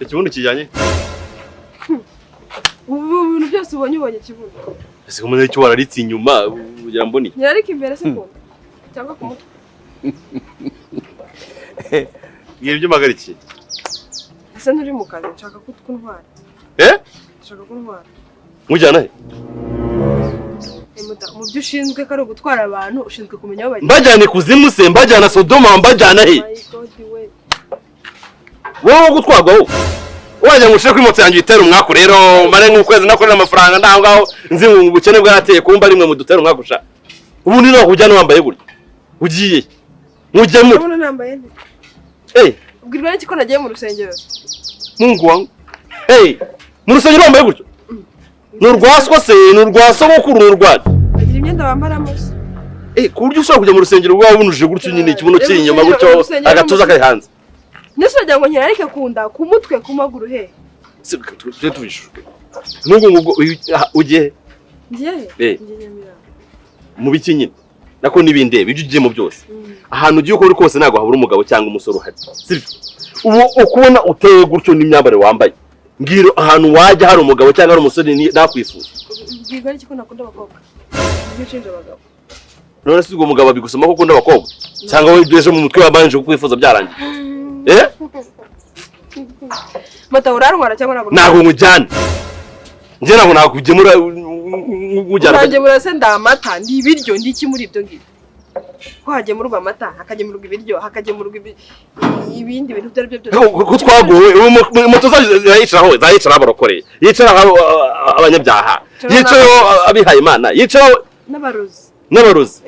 Ikibuno kijyanye ubu bintu byose ubonye kibuno ese ko umuntu cyo wararitse inyuma ugira mboni yararika imbere se ko cyangwa ku mutwe ngiye byo magarikiye ese nturi mu kazi nshaka kuntwara nshaka kuntwara mujyana he mu byo ushinzwe ko ari ugutwara abantu ushinzwe kumenya aho bari mbajyane kuzimu se mbajyana Sodoma mbajyana he wowe gutwarwa wowe wajya ngushire kuri moto yanjye itera umwaka rero mare nk'ukwezi nakorera amafaranga ndaho ngaho nzi ubukene bwarateye kumba rimwe mu dutera umwaka ubu ni no kujyana wambaye guri ugiye mujyemo ubu nambaye nte ubwirwa n'iki ko nagiye mu rusengero mungu wangu mu rusengero wambaye gutyo n'urwaswa se n'urwasa gukuru n'urwadi agira imyenda bambaramo ku buryo ushobora kujya mu rusengero rwawe bunuje gutyo nyine ikibuno kiri inyuma gutyo agatuza kari hanze nese wagira ngo nyararike kunda ku mutwe ku maguru he se tubishuke n'ubwo ugiye ngiye mu biki nyine nako nibindebe ibyo ugiye mu byose ahantu ugiye uko uri kose ntago habura umugabo cyangwa umusore uhari sibyo ubu ukubona uteye gutyo n'imyambaro wambaye ngiro ahantu wajya hari umugabo cyangwa ari umusore nakwifuza ubwirwa n'iki ko nakunda abakobwa byinshi abagabo none se ubwo mugabo bigusoma ko ukunda abakobwa cyangwa wowe ibyo mu mutwe wabanje kukwifuza byarangiye mata urarwara cyangwa ntabwo mujyana njye ntabwo nakugemura ujyana nagemura se ndamata ndi ibiryo ndi iki muri ibyo ngibyo ko hagemurwa amata hakagemurwa ibiryo hakagemurwa ibindi bintu byari byo byose ko twagowe moto zayicara abarokoreye yicara abanyabyaha yicara abihaye Imana yicara n'abarozi